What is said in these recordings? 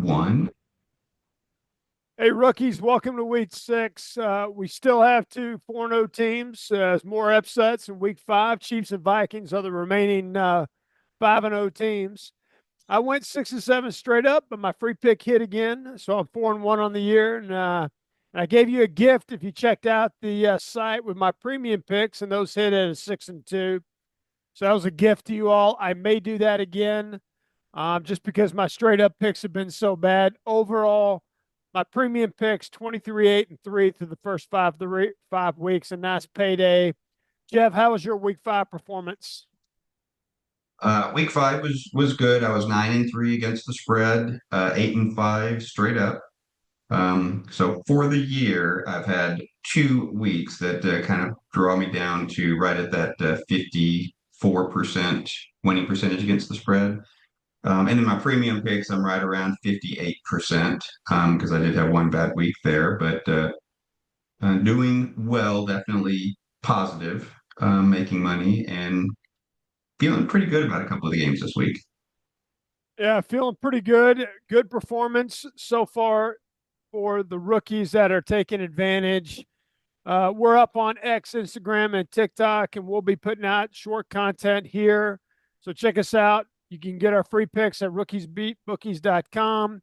one. Hey, rookies, welcome to week six. We still have two 4-0 teams. More upsets in week five. Chiefs and Vikings are the remaining 5-0 teams. I went 6-7 straight up, but my free pick hit again. So I'm 4-1 on the year. And I gave you a gift if you checked out the site with my premium picks, and those hit at a 6-2. So that was a gift to you all. I may do that again just because my straight up picks have been so bad. Overall, my premium picks 23, 8, and 3 through the first 5 weeks. A nice payday. Jeff, how was your week five performance? Week five was good. I was 9-3 against the spread, 8-5 straight up. So for the year, I've had 2 weeks that kind of draw me down to right at that 54% winning percentage against the spread. And in my premium picks, I'm right around 58% because I did have one bad week there, but doing well, definitely positive, making money and feeling pretty good about a couple of the games this week. Yeah, feeling pretty good. Good performance so far for the rookies that are taking advantage. We're up on X, Instagram, and TikTok, and we'll be putting out short content here. So check us out. You can get our free picks at rookiesbeatbookies.com.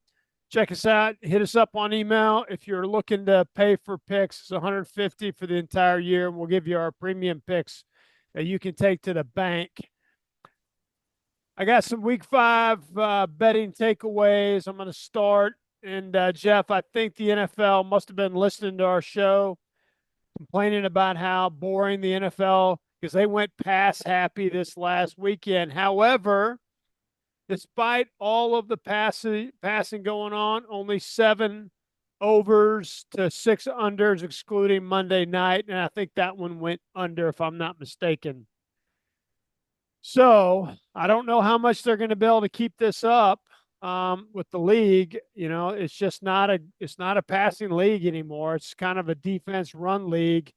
Check us out. Hit us up on email. If you're looking to pay for picks, it's 150 for the entire year. And we'll give you our premium picks that you can take to the bank. I got some week five betting takeaways. I'm going to start. And Jeff, I think the NFL must have been listening to our show, complaining about how boring the NFL because they went pass happy this last weekend. However, despite all of the passing going on, only 7 overs to 6 unders, excluding Monday night. And I think that one went under, if I'm not mistaken. So I don't know how much they're going to be able to keep this up with the league. You know, it's not a passing league anymore. It's kind of a defense run league.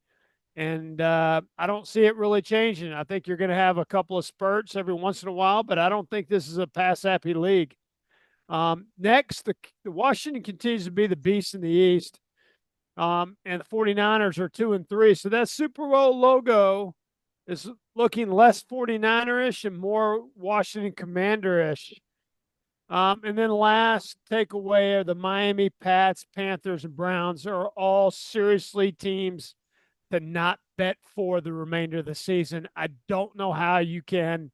And I don't see it really changing. I think you're going to have a couple of spurts every once in a while, but I don't think this is a pass happy league. Next, the Washington continues to be the beast in the East. And the 49ers are 2-3. So that Super Bowl logo is looking less 49er-ish and more Washington Commander-ish. And then last takeaway are the Miami Pats, Panthers, and Browns are all seriously teams to not bet for the remainder of the season. I don't know how you can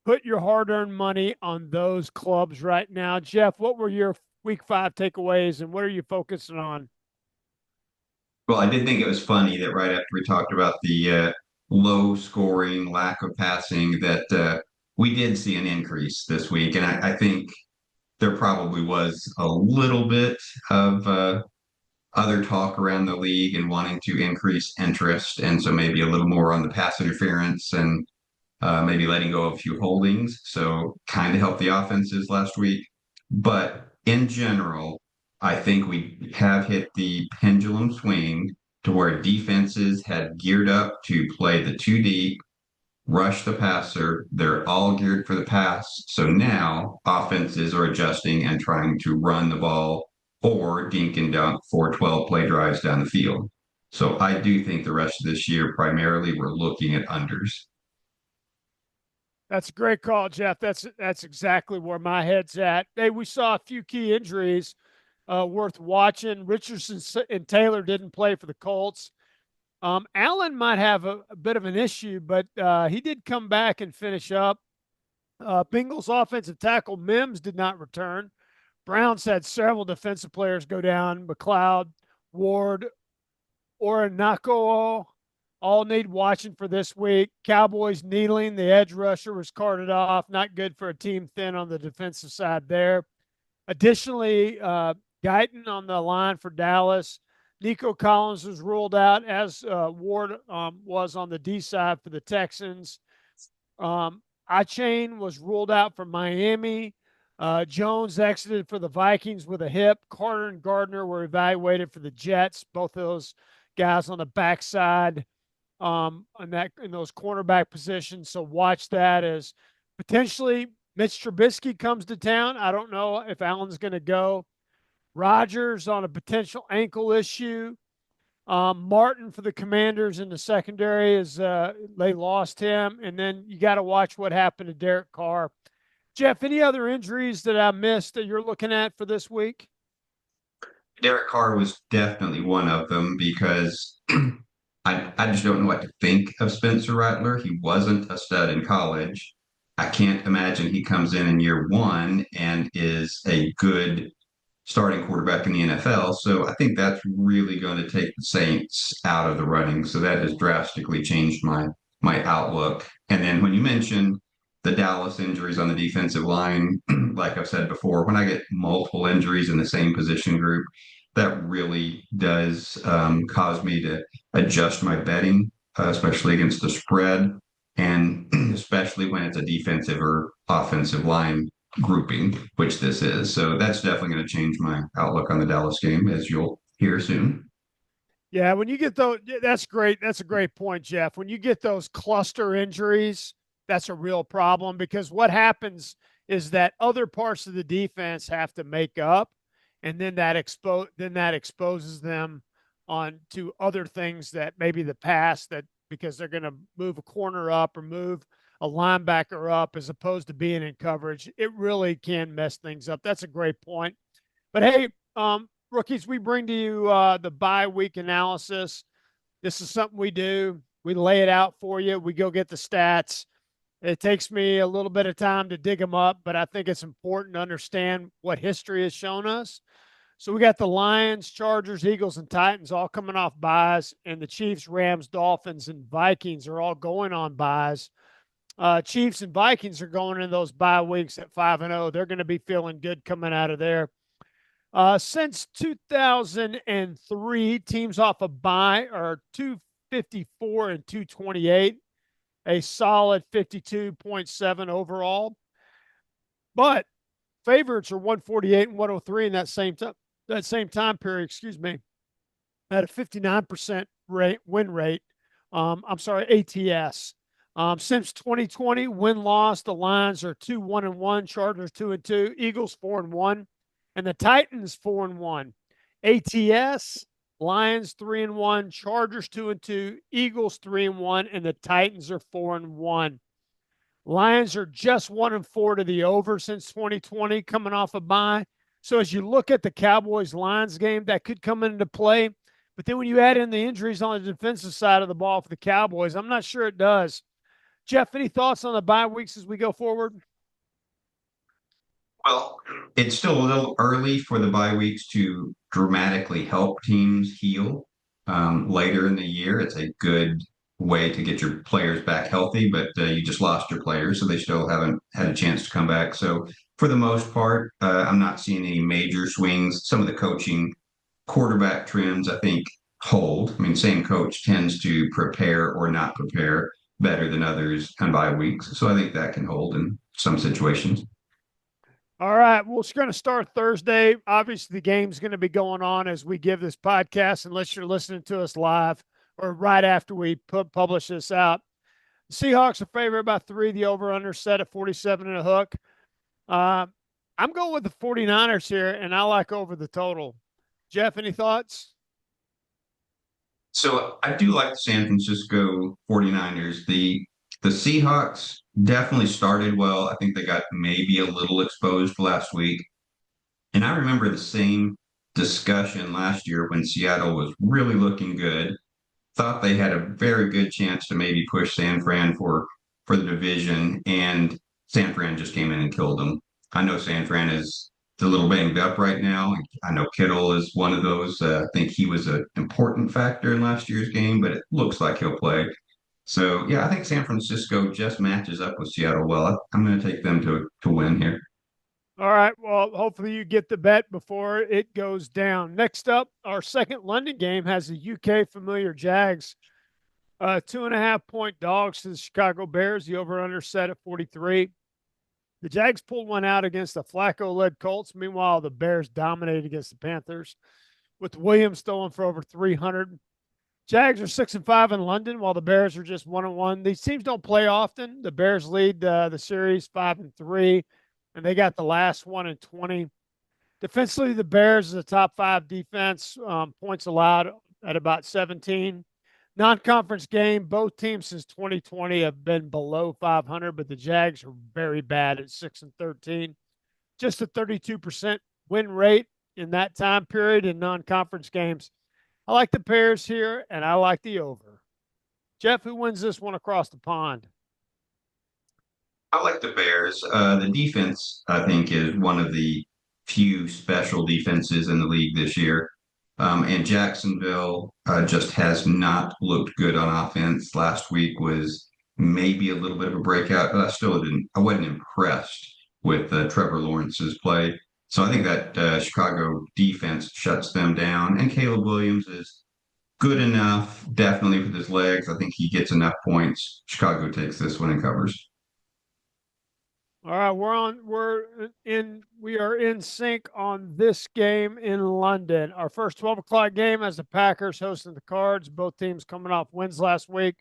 put your hard-earned money on those clubs right now. Jeff, what were your week five takeaways and what are you focusing on? Well, I did think it was funny that right after we talked about the low scoring, lack of passing, that we did see an increase this week. And I think there probably was a little bit of other talk around the league and wanting to increase interest. And so maybe a little more on the pass interference and maybe letting go of a few holdings. So kind of helped the offenses last week. But in general, I think we have hit the pendulum swing to where defenses had geared up to play the two deep, rush the passer. They're all geared for the pass. So now offenses are adjusting and trying to run the ball or dink and dunk for 12 play drives down the field. So I do think the rest of this year, primarily, we're looking at unders. That's a great call, Jeff. That's exactly where my head's at. Hey, we saw a few key injuries worth watching. Richardson and Taylor didn't play for the Colts. Allen might have a bit of an issue, but he did come back and finish up. Bengals offensive tackle Mims did not return. Browns had several defensive players go down. McLeod, Ward, Orinaco all need watching for this week. Cowboys needling. The edge rusher was carted off. Not good for a team thin on the defensive side there. Additionally, Guyton on the line for Dallas. Nico Collins was ruled out, as Ward was on the D side for the Texans. Achane was ruled out for Miami. Jones exited for the Vikings with a hip. Carter and Gardner were evaluated for the Jets. Both of those guys on the backside in those cornerback positions. So watch that as potentially Mitch Trubisky comes to town. I don't know if Allen's going to go. Rodgers on a potential ankle issue. Martin for the Commanders in the secondary is they lost him, and then you got to watch what happened to Derek Carr. Jeff, any other injuries that I missed that you're looking at for this week? Derek Carr was definitely one of them because I just don't know what to think of Spencer Rattler. He wasn't a stud in college. I can't imagine he comes in year one and is a good starting quarterback in the NFL. So I think that's really going to take the Saints out of the running. So that has drastically changed my outlook. And then when you mentioned the Dallas injuries on the defensive line, like I've said before, when I get multiple injuries in the same position group, that really does cause me to adjust my betting, especially against the spread, and especially when it's a defensive or offensive line grouping, which this is. So that's definitely going to change my outlook on the Dallas game, as you'll hear soon. Yeah, when you get those, that's great. That's a great point, Jeff. When you get those cluster injuries, that's a real problem because what happens is that other parts of the defense have to make up, and then that exposes them on to other things that maybe the past that because they're going to move a corner up or move a linebacker up as opposed to being in coverage. It really can mess things up. That's a great point. But hey, rookies, we bring to you the bye week analysis. This is something we do. We lay it out for you. We go get the stats. It takes me a little bit of time to dig them up, but I think it's important to understand what history has shown us. So we got the Lions, Chargers, Eagles, and Titans all coming off buys, and the Chiefs, Rams, Dolphins, and Vikings are all going on buys. Chiefs and Vikings are going in those bye weeks at 5-0. They're going to be feeling good coming out of there. Since 2003, teams off a bye are 254 and 228, a solid 52.7 overall. But favorites are 148 and 103 in that same time period. Excuse me, at a 59% win rate. I'm sorry, ATS. Since 2020, win loss, the Lions are 2-1-1, Chargers 2-2, Eagles 4-1. And the Titans 4-1. ATS, Lions 3-1, Chargers 2-2, Eagles 3-1, and the Titans are 4-1. Lions are just 1-4 to the over since 2020, coming off a bye. So as you look at the Cowboys Lions game, that could come into play. But then when you add in the injuries on the defensive side of the ball for the Cowboys, I'm not sure it does. Jeff, any thoughts on the bye weeks as we go forward? Well, it's still a little early for the bye weeks to dramatically help teams heal later in the year. It's a good way to get your players back healthy, but you just lost your players, so they still haven't had a chance to come back. So, for the most part, I'm not seeing any major swings. Some of the coaching quarterback trends, I think, hold. I mean, same coach tends to prepare or not prepare better than others on bye weeks. So, I think that can hold in some situations. All right. Well, it's going to start Thursday. Obviously, the game's going to be going on as we give this podcast, unless you're listening to us live or right after we publish this out. The Seahawks are favored by 3. The over-under set at 47 and a hook. I'm going with the 49ers here, and I like over the total. Jeff, any thoughts? So I do like the San Francisco 49ers. The Seahawks definitely started well. I think they got maybe a little exposed last week. And I remember the same discussion last year when Seattle was really looking good. Thought they had a very good chance to maybe push San Fran for the division, and San Fran just came in and killed them. I know San Fran is a little banged up right now. I know Kittle is one of those. I think he was an important factor in last year's game, but it looks like he'll play. So yeah, I think San Francisco just matches up with Seattle well. I'm going to take them to win here. All right. Well, hopefully you get the bet before it goes down. Next up, our second London game has the UK familiar Jags. 2.5 point dogs to the Chicago Bears. The over-under set at 43. The Jags pulled one out against the Flacco-led Colts. Meanwhile, the Bears dominated against the Panthers, with Williams throwing for over 300. Jags are 6-5 in London, while the Bears are just 1-1. These teams don't play often. The Bears lead the series 5-3, and they got the last one in 20. Defensively, the Bears is a top five defense, points allowed at about 17. Non-conference game, both teams since 2020 have been below 500, but the Jags are very bad at 6-13. Just a 32% win rate in that time period in non-conference games. I like the Bears here, and I like the over. Jeff, who wins this one across the pond? I like the Bears. The defense, I think, is one of the few special defenses in the league this year. And Jacksonville just has not looked good on offense. Last week was maybe a little bit of a breakout, but I wasn't impressed with Trevor Lawrence's play. So I think that Chicago defense shuts them down. And Caleb Williams is good enough, definitely with his legs. I think he gets enough points. Chicago takes this one and covers. All right, we are in sync on this game in London. Our first 12 o'clock game as the Packers hosting the Cards. Both teams coming off wins last week.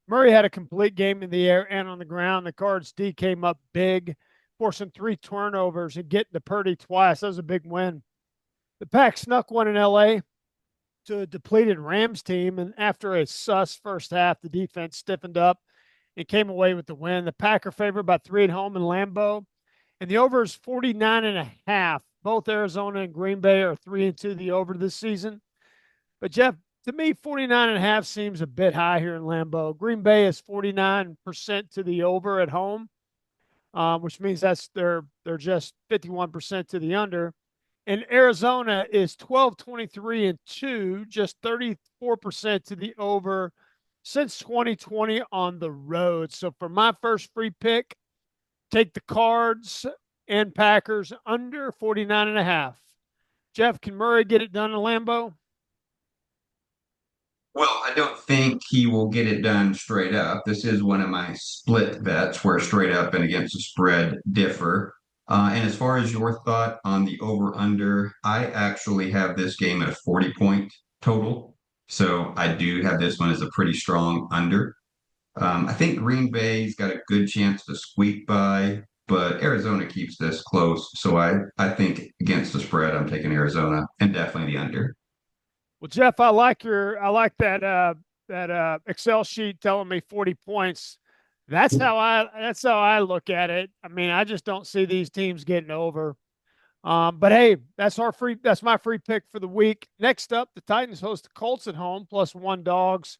Murray had a complete game in the air and on the ground. The Cards D came up big, forcing 3 turnovers and getting to Purdy twice. That was a big win. The Pack snuck one in LA to a depleted Rams team, and after a sus first half, the defense stiffened up and came away with the win. The Packer favored by 3 at home in Lambeau, and the over is 49.5. Both Arizona and Green Bay are 3-2 the over this season. But Jeff, to me, 49.5 seems a bit high here in Lambeau. Green Bay is 49% to the over at home, which means they're just 51% to the under. And Arizona is 12-23-2, just 34% to the over since 2020 on the road. So for my first free pick, take the Cards and Packers under 49.5. Jeff, can Murray get it done in Lambeau? Well, I don't think he will get it done straight up. This is one of my split bets where straight up and against the spread differ. And as far as your thought on the over under, I actually have this game at a 40-point total. So I do have this one as a pretty strong under. I think Green Bay's got a good chance to squeak by, but Arizona keeps this close. So I think against the spread, I'm taking Arizona and definitely the under. Well, Jeff, I like that Excel sheet telling me 40 points. That's how I look at it. I mean, I just don't see these teams getting over. But hey, that's my free pick for the week. Next up, the Titans host the Colts at home, +1 dogs.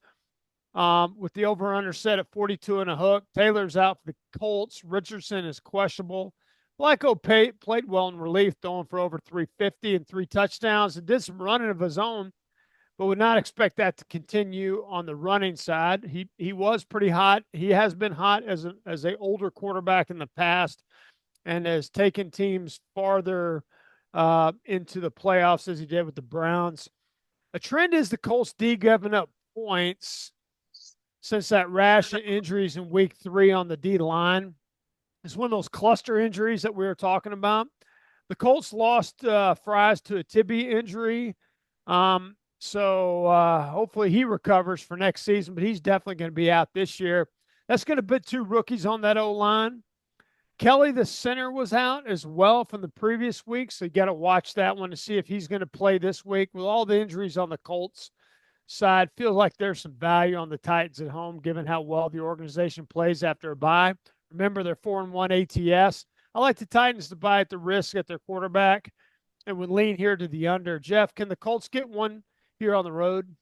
With the over under set at 42 and a hook. Taylor's out for the Colts. Richardson is questionable. Flacco played well in relief, throwing for over 350 and 3 touchdowns, and did some running of his own, but would not expect that to continue on the running side. He was pretty hot. He has been hot as a older quarterback in the past, and has taken teams farther into the playoffs as he did with the Browns. A trend is the Colts D giving up points since that rash of injuries in week 3 on the D line. It's one of those cluster injuries that we were talking about. The Colts lost Fries to a tibia injury. So hopefully he recovers for next season, but he's definitely going to be out this year. That's going to put 2 rookies on that O-line. Kelly, the center, was out as well from the previous week, so you got to watch that one to see if he's going to play this week. With all the injuries on the Colts side, feels like there's some value on the Titans at home, given how well the organization plays after a bye. Remember, they're 4-1 ATS. I like the Titans to buy at the risk at their quarterback and would lean here to the under. Jeff, can the Colts get one here on the road?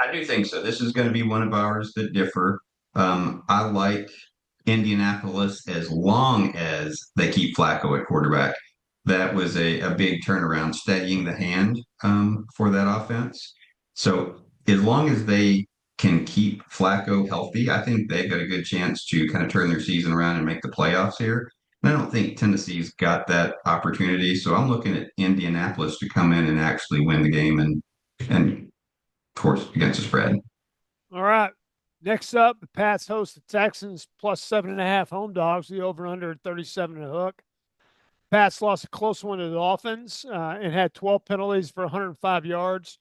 I do think so. This is going to be one of ours that differ. I like Indianapolis as long as they keep Flacco at quarterback. That was a big turnaround, steadying the hand for that offense. So as long as they can keep Flacco healthy, I think they've got a good chance to kind of turn their season around and make the playoffs here. And I don't think Tennessee's got that opportunity. So I'm looking at Indianapolis to come in and actually win the game and of course against the spread. All right. Next up, the Pats host the Texans, +7.5 home dogs. The over/under at 37 and a hook. Pats lost a close one to the Dolphins and had 12 penalties for 105 yards.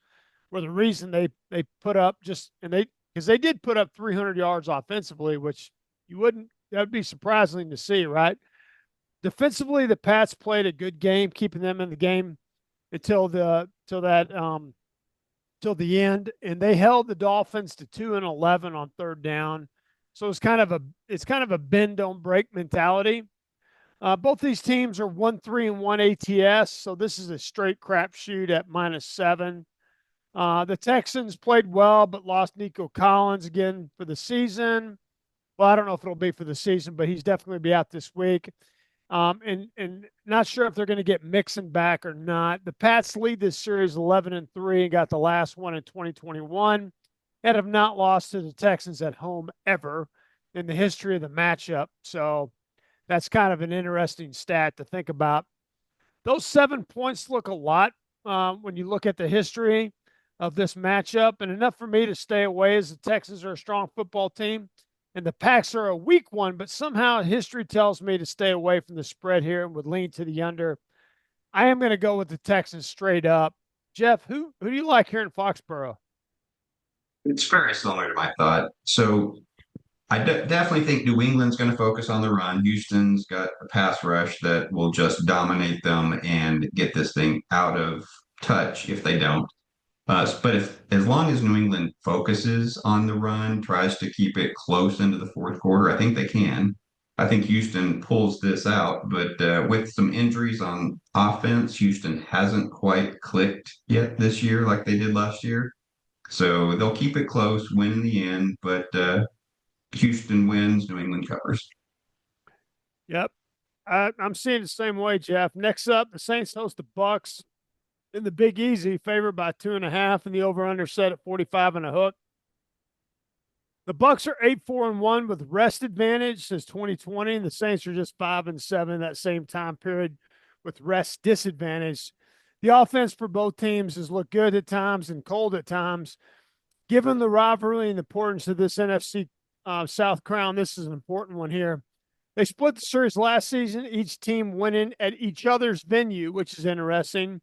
were the reason they put up just and they because they did put up 300 yards offensively, which you wouldn't that would be surprising to see, right? Defensively, the Pats played a good game, keeping them in the game until the till that till the end, and they held the Dolphins to 2 and 11 on third down. So it's kind of a bend don't break mentality. Both these teams are 1-3-1 ATS, so this is a straight crapshoot at -7. The Texans played well, but lost Nico Collins again for the season. Well, I don't know if it'll be for the season, but he's definitely be out this week. And not sure if they're going to get Mixon back or not. The Pats lead this series 11-3 and got the last one in 2021 and have not lost to the Texans at home ever in the history of the matchup. So that's kind of an interesting stat to think about. Those 7 points look a lot when you look at the history of this matchup, and enough for me to stay away as the Texans are a strong football team and the Packs are a weak one, but somehow history tells me to stay away from the spread here and would lean to the under. I am going to go with the Texans straight up. Jeff, who do you like here in Foxborough? It's very similar to my thought. So definitely think New England's going to focus on the run. Houston's got a pass rush that will just dominate them and get this thing out of touch if they don't. But if as long as New England focuses on the run, tries to keep it close into the fourth quarter, I think they can. I think Houston pulls this out, but with some injuries on offense, Houston hasn't quite clicked yet this year like they did last year. So they'll keep it close, win in the end, but Houston wins, New England covers. Yep. I'm seeing the same way, Jeff. Next up, the Saints host the Bucks in the Big Easy, favored by 2.5, and the over/under set at 45 and a hook. The Bucks are 8-4-1 with rest advantage since 2020, and the Saints are just 5-7 in that same time period with rest disadvantage. The offense for both teams has looked good at times and cold at times. Given the rivalry and the importance of this NFC South crown, this is an important one here. They split the series last season, each team winning at each other's venue, which is interesting.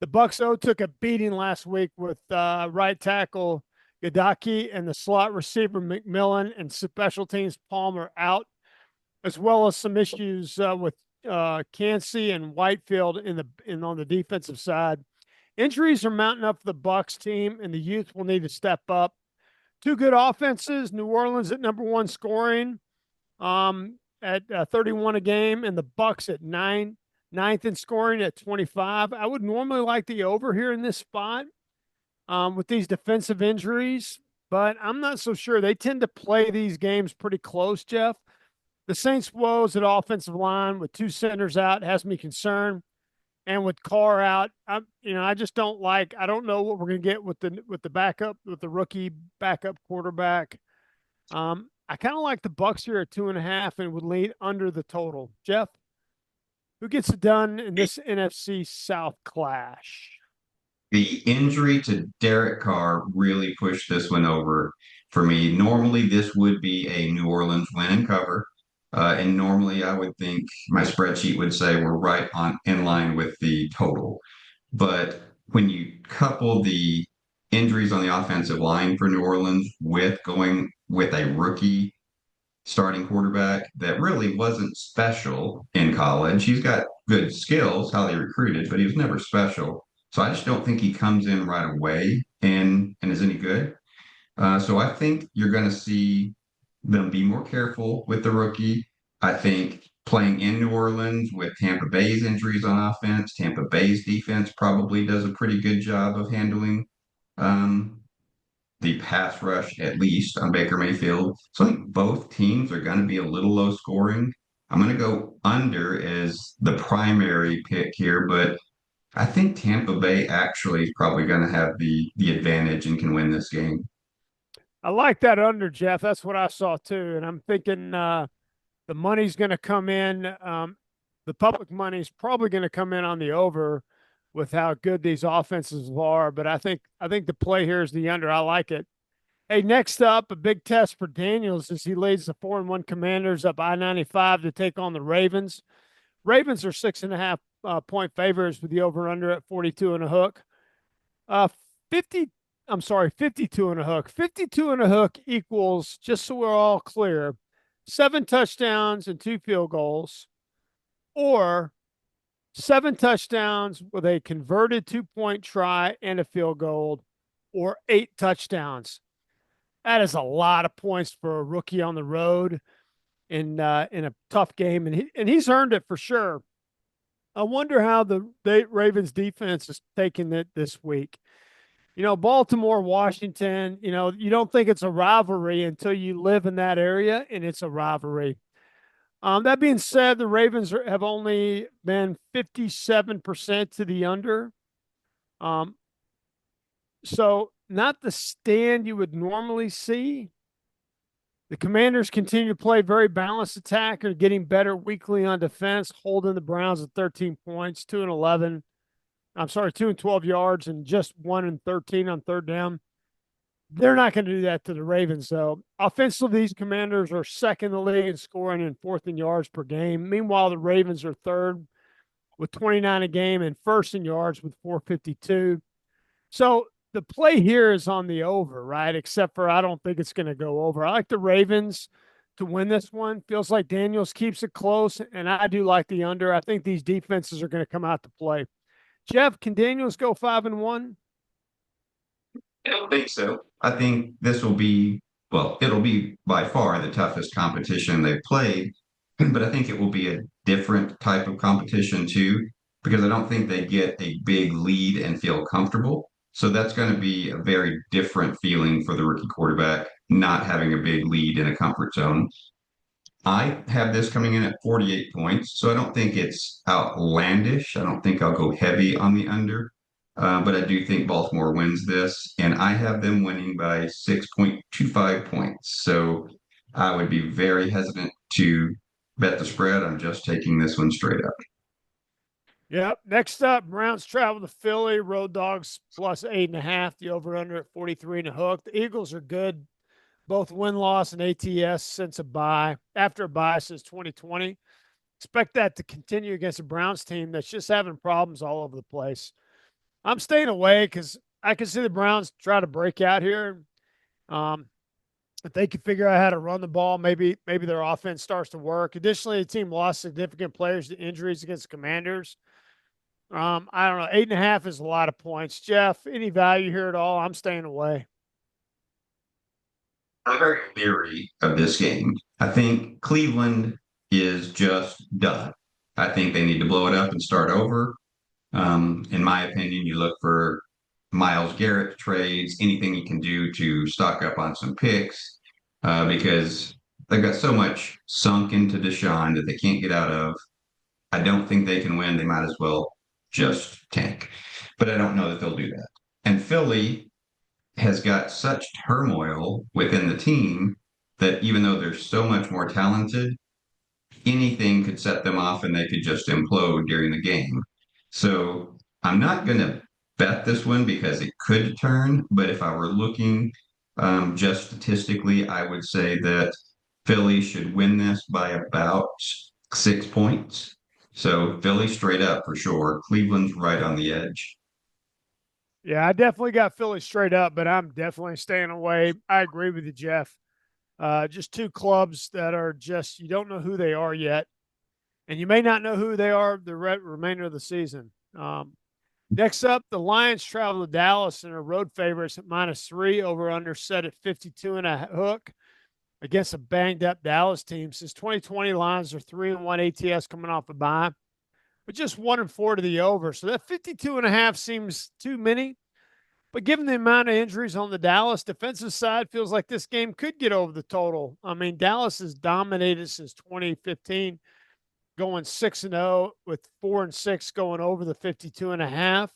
The Bucks took a beating last week with right tackle Gadaki and the slot receiver McMillan and special teams Palmer out, as well as some issues with Cansey and Whitefield on the defensive side. Injuries are mounting up for the Bucks team, and the youth will need to step up. Two good offenses. New Orleans at number one scoring at 31 a game, and the Bucks at ninth in scoring at 25. I would normally like the over here in this spot with these defensive injuries, but I'm not so sure. They tend to play these games pretty close, Jeff. The Saints' woes at offensive line with two centers out has me concerned. And with Carr out, I just don't like. I don't know what we're going to get with the backup, with the rookie backup quarterback. I kind of like the Bucks here at 2.5 and would lead under the total. Jeff, who gets it done in this NFC South clash? The injury to Derek Carr really pushed this one over for me. Normally, this would be a New Orleans win and cover. And normally, I would think my spreadsheet would say we're right on in line with the total. But when you couple the injuries on the offensive line for New Orleans with going with a rookie starting quarterback that really wasn't special in college, he's got good skills, how they recruited, but he was never special. So I just don't think he comes in right away and is any good. So I think you're going to see them be more careful with the rookie. I think playing in New Orleans with Tampa Bay's injuries on offense, Tampa Bay's defense probably does a pretty good job of handling um, the pass rush, at least on Baker Mayfield. So I think both teams are going to be a little low scoring. I'm going to go under as the primary pick here, but I think Tampa Bay actually is probably going to have the advantage and can win this game. I like that under, Jeff. That's what I saw too. And I'm thinking the money's going to come in. The public money's probably going to come in on the over with how good these offenses are. But I think the play here is the under. I like it. Hey, next up, a big test for Daniels as he leads the 4-1 Commanders up I-95 to take on the Ravens. Ravens are 6.5 point favorites with the over under at 42 and a hook. 50, I'm sorry, 52 and a hook. 52 and a hook equals, just so we're all clear, 7 touchdowns and 2 field goals, or 7 touchdowns with a converted 2-point try and a field goal, or 8 touchdowns. That is a lot of points for a rookie on the road in a tough game, and he's earned it for sure. I wonder how the Ravens defense is taking it this week. Baltimore, Washington, you don't think it's a rivalry until you live in that area, and it's a rivalry. That being said, the Ravens have only been 57% to the under. So not the stand you would normally see. The Commanders continue to play very balanced attack and are getting better weekly on defense, holding the Browns at 13 points, 2 and 11. I'm sorry, 2 and 12 yards, and just 1 and 13 on third down. They're not going to do that to the Ravens, though. Offensively, these Commanders are second in the league in scoring and fourth in yards per game. Meanwhile, the Ravens are third with 29 a game and first in yards with 452. So the play here is on the over, right? Except for I don't think it's going to go over. I like the Ravens to win this one. Feels like Daniels keeps it close, and I do like the under. I think these defenses are going to come out to play. Jeff, can Daniels go 5-1? I don't think so. I think this will be, well, it'll be by far the toughest competition they've played, but I think it will be a different type of competition too, because I don't think they get a big lead and feel comfortable. So that's going to be a very different feeling for the rookie quarterback, not having a big lead in a comfort zone. I have this coming in at 48 points, so I don't think it's outlandish. I don't think I'll go heavy on the under, but I do think Baltimore wins this, and I have them winning by 6.25 points. So I would be very hesitant to bet the spread. I'm just taking this one straight up. Yep. Next up, Browns travel to Philly. Road Dogs plus 8.5. The over under at 43 and a hook. The Eagles are good, both win loss and ATS since a bye. After a bye since 2020. Expect that to continue against a Browns team that's just having problems all over the place. I'm staying away because I can see the Browns try to break out here. If they can figure out how to run the ball, maybe their offense starts to work. Additionally, the team lost significant players to injuries against the Commanders. I don't know. 8.5 is a lot of points. Jeff, any value here at all? I'm staying away. I'm very leery of this game. I think Cleveland is just done. I think they need to blow it up and start over. In my opinion, you look for Myles Garrett trades, anything you can do to stock up on some picks, because they've got so much sunk into Deshaun that they can't get out of. I don't think they can win. They might as well just tank. But I don't know that they'll do that. And Philly has got such turmoil within the team that even though they're so much more talented, anything could set them off and they could just implode during the game. So I'm not going to bet this one because it could turn, but if I were looking just statistically, I would say that Philly should win this by about 6 points. So Philly straight up for sure. Cleveland's right on the edge. Yeah, I definitely got Philly straight up, but I'm definitely staying away. I agree with you, Jeff. Just two clubs that are just, you don't know who they are yet. And you may not know who they are the remainder of the season. Next up, the Lions travel to Dallas and are road favorites at -3, over under set at 52 and a hook against a banged up Dallas team. Since 2020, Lions are 3-1 ATS coming off a bye, but just 1-4 to the over. So that 52 and a half seems too many. But given the amount of injuries on the Dallas defensive side, feels like this game could get over the total. I mean, Dallas has dominated since 2015, going 6-0 with 4-6 going over the 52 and a half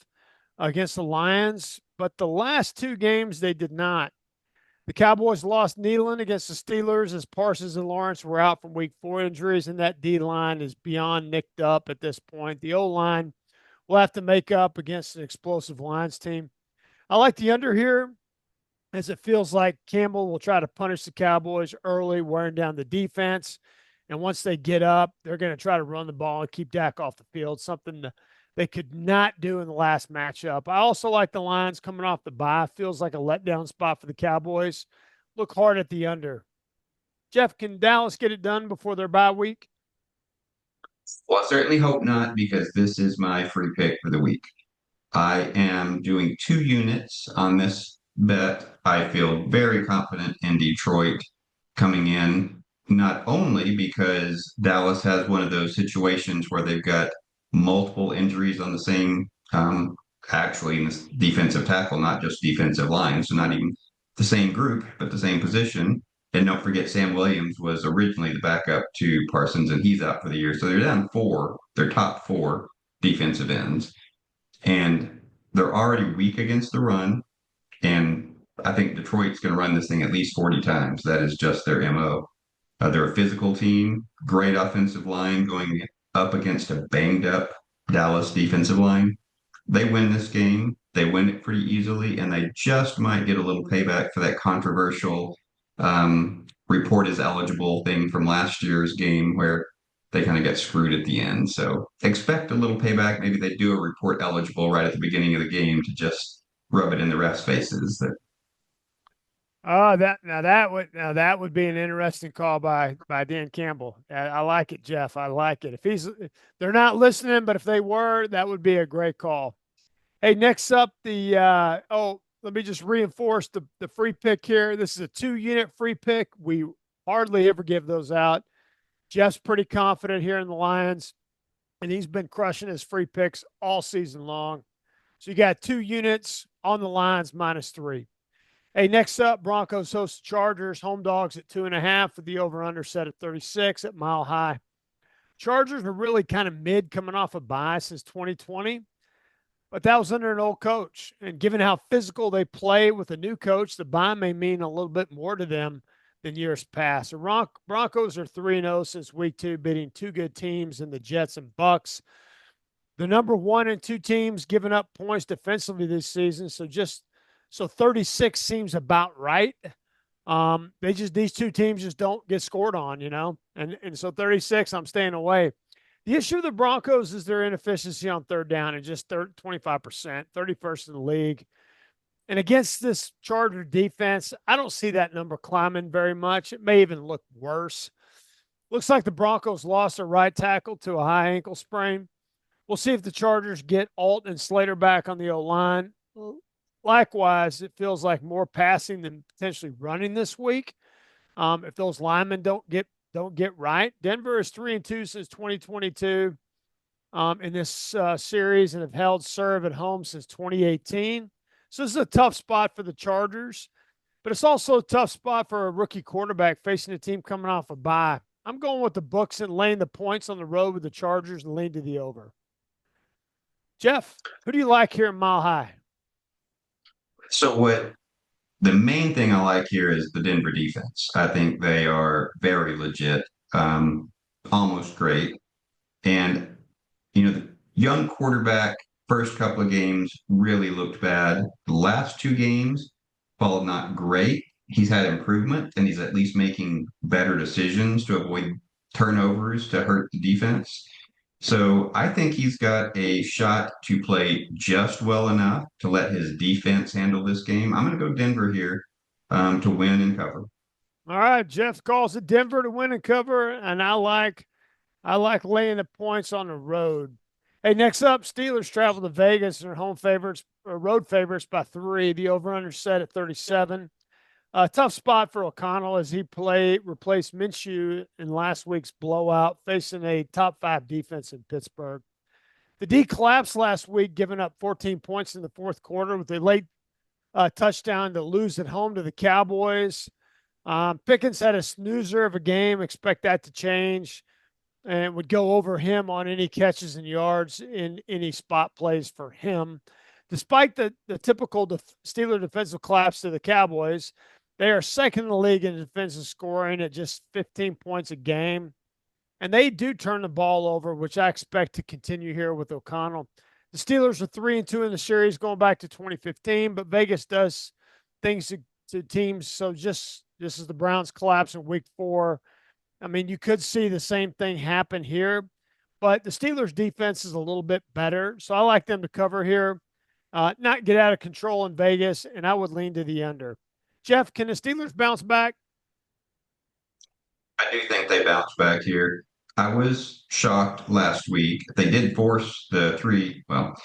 against the Lions. But the last two games, they did not. The Cowboys lost Nealon against the Steelers as Parsons and Lawrence were out from week 4 injuries, and that D line is beyond nicked up at this point. The O line will have to make up against an explosive Lions team. I like the under here, as it feels like Campbell will try to punish the Cowboys early, wearing down the defense. And once they get up, they're going to try to run the ball and keep Dak off the field, something they could not do in the last matchup. I also like the Lions coming off the bye. Feels like a letdown spot for the Cowboys. Look hard at the under. Jeff, can Dallas get it done before their bye week? Well, I certainly hope not because this is my free pick for the week. I am doing 2 units on this bet. I feel very confident in Detroit coming in, not only because Dallas has one of those situations where they've got multiple injuries on the same, actually, in this defensive tackle, not just defensive line, so not even the same group, but the same position. And don't forget, Sam Williams was originally the backup to Parsons, and he's out for the year. So they're down four, their top four defensive ends and they're already weak against the run. And I think Detroit's going to run this thing at least 40 times. That is just their MO. They're a physical team, great offensive line going up against a banged up Dallas defensive line. They win this game. They win it pretty easily, and they just might get a little payback for that controversial report is eligible thing from last year's game where they kind of get screwed at the end. So expect a little payback. Maybe they do a report eligible right at the beginning of the game to just rub it in the refs' faces. That Oh, that would be an interesting call by Dan Campbell. I like it, Jeff. I like it. If they're not listening, but if they were, that would be a great call. Hey, next up, let me just reinforce the free pick here. This is a 2 unit free pick. We hardly ever give those out. Jeff's pretty confident here in the Lions, and he's been crushing his free picks all season long. So you got 2 units on the Lions -3. Hey, next up, Broncos host the Chargers, home dogs at 2.5 for the over-under set at 36 at Mile High. Chargers are really kind of mid coming off a bye since 2020, but that was under an old coach. And given how physical they play with a new coach, the bye may mean a little bit more to them than years past. The Broncos are 3-0 since week 2, beating 2 good teams in the Jets and Bucks. The number 1 and 2 teams giving up points defensively this season, so 36 seems about right. These 2 teams just don't get scored on, and so 36, I'm staying away. The issue of the Broncos is their inefficiency on third down and just 25%, 31st in the league. And against this Charger defense, I don't see that number climbing very much. It may even look worse. Looks like the Broncos lost their right tackle to a high ankle sprain. We'll see if the Chargers get Alt and Slater back on the O-line. Likewise, it feels like more passing than potentially running this week. If those linemen don't get right, Denver is 3-2 since 2022 in this series and have held serve at home since 2018. So this is a tough spot for the Chargers, but it's also a tough spot for a rookie quarterback facing a team coming off a bye. I'm going with the books and laying the points on the road with the Chargers and lean to the over. Jeff, who do you like here in Mile High? so what the main thing I like here is the Denver defense. I think they are very legit, almost great. And, the young quarterback, first couple of games really looked bad. The last 2 games, while not great, he's had improvement and he's at least making better decisions to avoid turnovers to hurt the defense. So I think he's got a shot to play just well enough to let his defense handle this game. I'm going to go Denver here to win and cover. All right, Jeff calls it Denver to win and cover, and I like laying the points on the road. Hey, next up, Steelers travel to Vegas and are home favorites or road favorites by 3. The over/under set at 37. Tough spot for O'Connell as he replaced Minshew in last week's blowout, facing a top 5 defense in Pittsburgh. The D collapsed last week, giving up 14 points in the fourth quarter with a late touchdown to lose at home to the Cowboys. Pickens had a snoozer of a game. Expect that to change and would go over him on any catches and yards in any spot plays for him. Despite the typical Steeler defensive collapse to the Cowboys, they are second in the league in defensive scoring at just 15 points a game. And they do turn the ball over, which I expect to continue here with O'Connell. The Steelers are 3-2 in the series going back to 2015, but Vegas does things to teams. So just as the Browns collapse in week 4, I mean, you could see the same thing happen here. but the Steelers' defense is a little bit better. So I like them to cover here, not get out of control in Vegas, and I would lean to the under. Jeff, can the Steelers bounce back? I do think they bounce back here. I was shocked last week. They did force the three, well,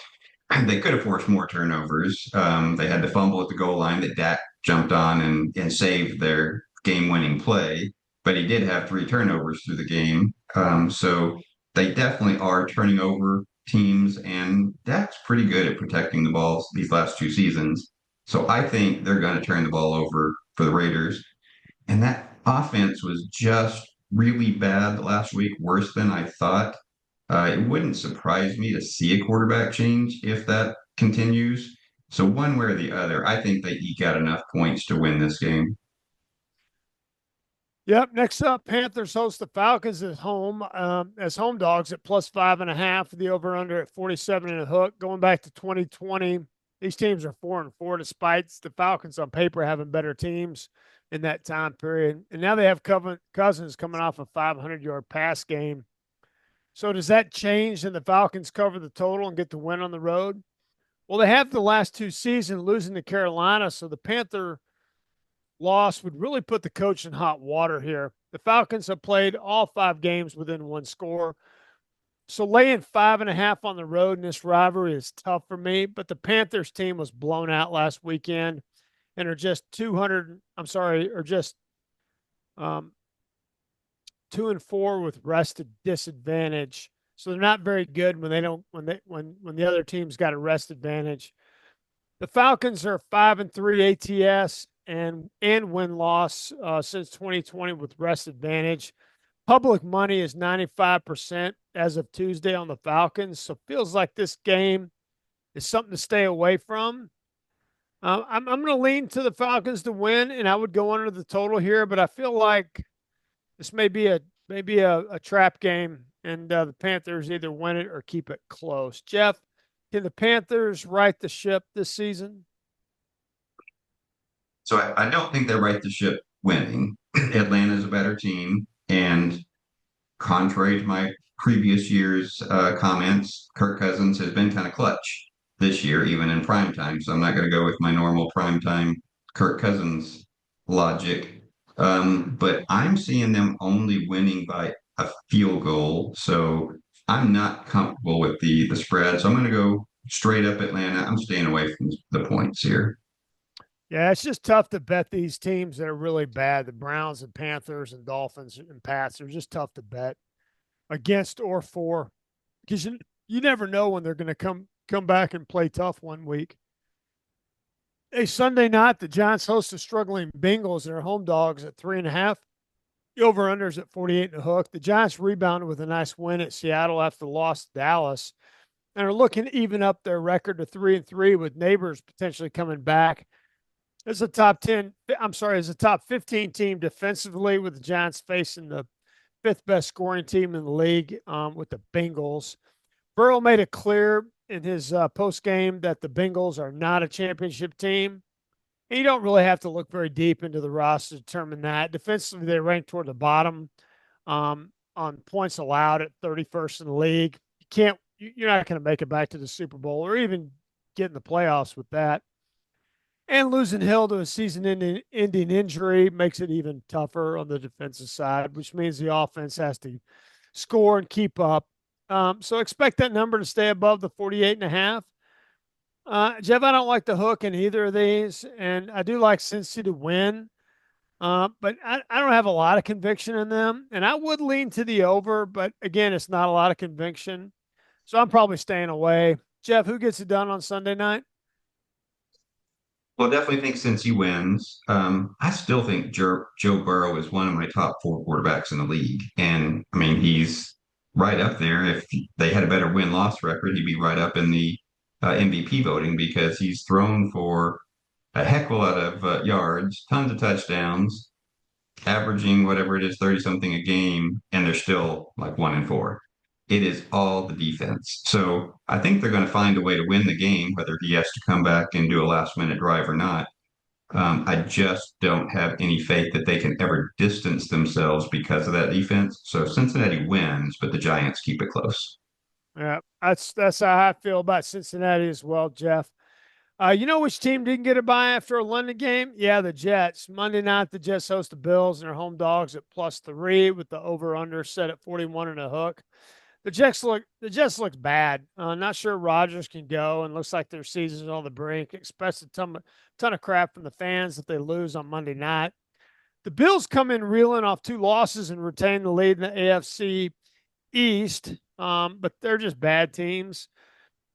they could have forced more turnovers. They had the fumble at the goal line that Dak jumped on and saved their game-winning play, but he did have three turnovers through the game. So they definitely are turning over teams, and Dak's pretty good at protecting the balls these last two seasons. So I think they're going to turn the ball over for the Raiders. And that offense was just really bad last week, worse than I thought. It wouldn't surprise me to see a quarterback change if that continues. So one way or the other, I think they eke out enough points to win this game. Yep. Next up, Panthers host the Falcons at home as home dogs at +5.5. The over under at 47 and a hook. Going back to 2020, these teams are 4-4, despite the Falcons on paper having better teams in that time period. And now they have Cousins coming off a 500-yard pass game. So does that change and the Falcons cover the total and get the win on the road? Well, they have the last two seasons losing to Carolina, so the Panther loss would really put the coach in hot water here. The Falcons have played all 5 games within one score. So laying 5.5 on the road in this rivalry is tough for me, but the Panthers team was blown out last weekend and are just 2-4 with rest disadvantage. So they're not very good when the other team's got a rest advantage. The Falcons are 5-3 ATS and win loss since 2020 with rest advantage. Public money is 95% as of Tuesday on the Falcons, so feels like this game is something to stay away from. I'm going to lean to the Falcons to win, and I would go under the total here, but I feel like this may be a trap game, and the Panthers either win it or keep it close. Jeff, can the Panthers right the ship this season? So I don't think they right the ship winning. Atlanta's a better team. And contrary to my previous year's comments, Kirk Cousins has been kind of clutch this year, even in prime time. So I'm not going to go with my normal prime time Kirk Cousins logic. But I'm seeing them only winning by a field goal. So I'm not comfortable with the spread. So I'm going to go straight up Atlanta. I'm staying away from the points here. Yeah, it's just tough to bet these teams that are really bad. The Browns and Panthers and Dolphins and Pats are just tough to bet against or for because you never know when they're going to come back and play tough one week. A Sunday night, the Giants host the struggling Bengals. They're home dogs at 3.5. The over-unders at 48 and a hook. The Giants rebounded with a nice win at Seattle after the loss to Dallas and are looking to even up their record to 3-3 with Neighbors potentially coming back. As a top 15 team defensively with the Giants facing the 5th best scoring team in the league with the Bengals. Burrow made it clear in his post game that the Bengals are not a championship team. And you don't really have to look very deep into the roster to determine that. Defensively, they rank toward the bottom on points allowed at 31st in the league. You're not going to make it back to the Super Bowl or even get in the playoffs with that. And losing Hill to a season-ending injury makes it even tougher on the defensive side, which means the offense has to score and keep up. So expect that number to stay above the 48.5. Jeff, I don't like the hook in either of these, and I do like Cincy to win, but I don't have a lot of conviction in them, and I would lean to the over, but again, it's not a lot of conviction, so I'm probably staying away. Jeff, who gets it done on Sunday night? Well, definitely think since he wins, I still think Joe Burrow is one of my top 4 quarterbacks in the league. And I mean, he's right up there. If they had a better win-loss record, he'd be right up in the MVP voting because he's thrown for a heck of a lot of yards, tons of touchdowns, averaging whatever it is, 30 something a game, and they're still like 1-4. It is all the defense. So I think they're going to find a way to win the game, whether he has to come back and do a last minute drive or not. I just don't have any faith that they can ever distance themselves because of that defense. So Cincinnati wins, but the Giants keep it close. Yeah, that's how I feel about Cincinnati as well, Jeff. You know which team didn't get a bye after a London game? Yeah, the Jets. Monday night, the Jets host the Bills and they're home dogs at +3 with the over/under set at 41 and a hook. The Jets look bad. Not sure Rodgers can go, and looks like their season's on the brink. Expect a ton of crap from the fans if they lose on Monday night. The Bills come in reeling off 2 losses and retain the lead in the AFC East, but they're just bad teams.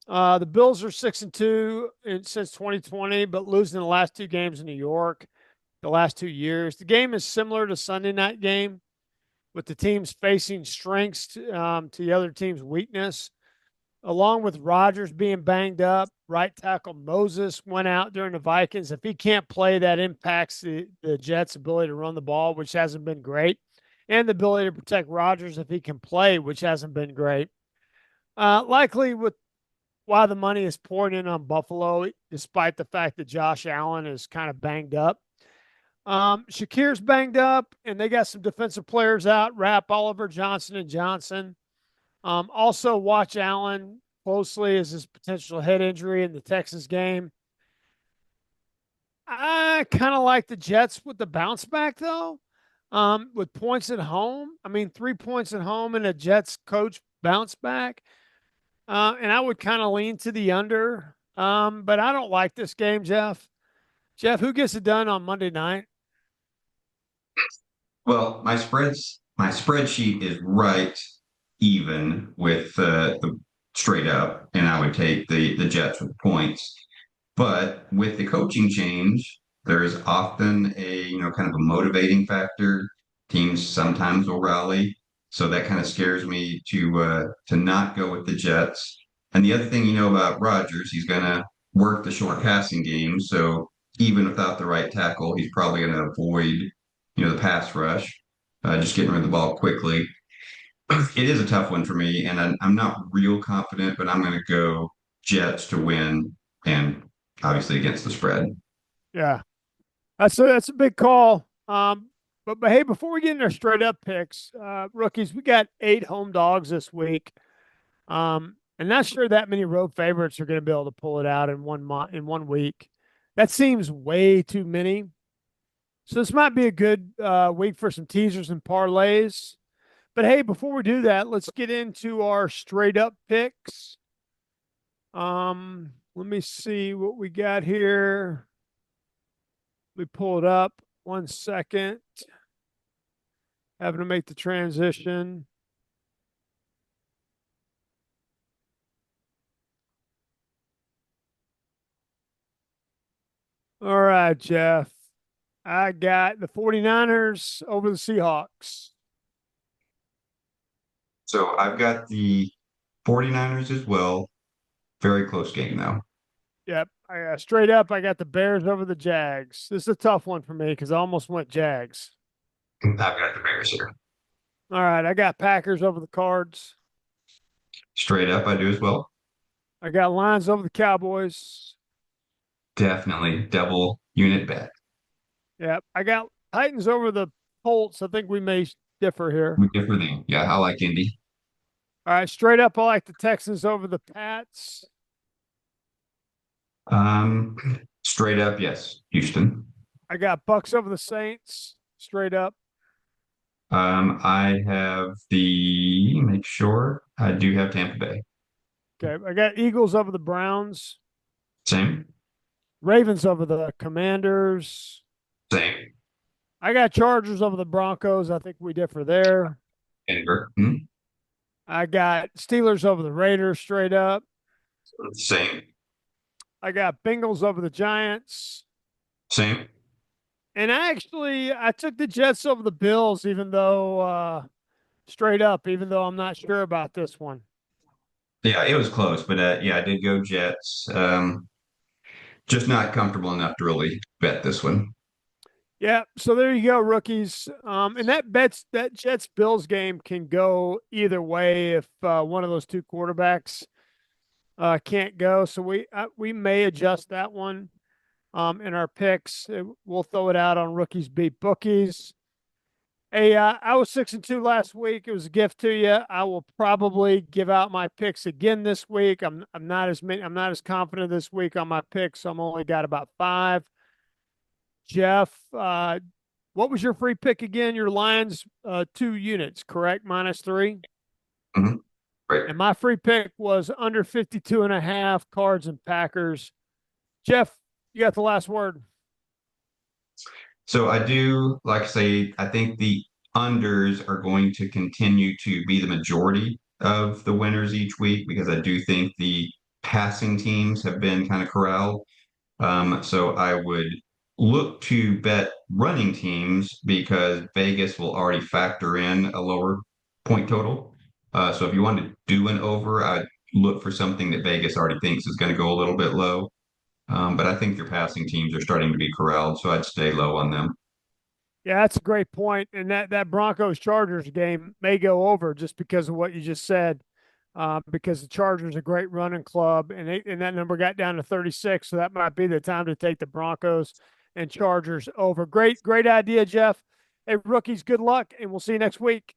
The Bills are 6-2 since 2020, but losing the last 2 games in New York the last 2 years. The game is similar to Sunday night game, with the teams facing strengths to the other team's weakness. Along with Rodgers being banged up, right tackle Moses went out during the Vikings. If he can't play, that impacts the Jets' ability to run the ball, which hasn't been great, and the ability to protect Rodgers if he can play, which hasn't been great. Likely with why the money is pouring in on Buffalo, despite the fact that Josh Allen is kind of banged up. Shakir's banged up, and they got some defensive players out. Rap Oliver Johnson and Johnson. Also, watch Allen closely as his potential head injury in the Texas game. I kind of like the Jets with the bounce back, though. With points at home, I mean, 3 points at home and a Jets coach bounce back. And I would kind of lean to the under. But I don't like this game, Jeff. Jeff, who gets it done on Monday night? Well, my spreadsheet is right even with the straight up, and I would take the Jets with points. But with the coaching change, there is often a kind of a motivating factor. Teams sometimes will rally, so that kind of scares me to not go with the Jets. And the other thing about Rodgers, he's going to work the short passing game. So even without the right tackle, he's probably going to avoid the pass rush, just getting rid of the ball quickly. It is a tough one for me, and I'm not real confident, but I'm going to go Jets to win, and obviously against the spread. Yeah, that's a big call. But hey, before we get into our straight up picks, rookies, we got 8 home dogs this week. And not sure that many road favorites are going to be able to pull it out in in 1 week. That seems way too many. So this might be a good week for some teasers and parlays. But hey, before we do that, let's get into our straight up picks. Let me see what we got here. Let me pull it up. 1 second. Having to make the transition. All right, Jeff. I got the 49ers over the Seahawks. So I've got the 49ers as well. Very close game though. Yep. I got straight up. I got the Bears over the Jags. This is a tough one for me because I almost went Jags. I've got the Bears here. All right. I got Packers over the Cards. Straight up, I do as well. I got Lions over the Cowboys. Definitely double unit bet. Yep. I got Titans over the Colts. I think we may differ here. We differ there. Yeah, I like Indy. All right. Straight up, I like the Texans over the Pats. Um, Straight up, yes, Houston. I got Bucks over the Saints. Straight up. I have the make sure I do have Tampa Bay. Okay. I got Eagles over the Browns. Same, Ravens over the Commanders. same. I got Chargers over the Broncos. I think we differ there. Denver. I got Steelers over the Raiders straight up. Same, I got Bengals over the Giants. same. And I took the Jets over the Bills, even though straight up, even though I'm not sure about this one. Yeah, it was close, but yeah, I did go Jets. Just not comfortable enough to really bet this one. Yeah, so there you go, rookies. And that Jets Bills game can go either way if one of those two quarterbacks can't go. So we may adjust that one. in our picks. We'll throw it out on Rookies Beat Bookies. Hey, I was 6-2 last week. It was a gift to you. I will probably give out my picks again this week. I'm not as confident this week on my picks. So I'm only got about 5. Jeff, what was your free pick again? Your Lions, 2 units, correct? -3. Mhm. Right. And my free pick was under 52.5 Cards and Packers. Jeff, you got the last word. So I do, like I say, I think the unders are going to continue to be the majority of the winners each week because I do think the passing teams have been kind of corralled. So I would look to bet running teams because Vegas will already factor in a lower point total. So if you want to do an over, I'd look for something that Vegas already thinks is going to go a little bit low. But I think your passing teams are starting to be corralled, so I'd stay low on them. Yeah, that's a great point. And that Broncos Chargers game may go over just because of what you just said. Because the Chargers are a great running club, and that number got down to 36, so that might be the time to take the Broncos and Chargers over. Great idea, Jeff. Hey, rookies, good luck, and we'll see you next week.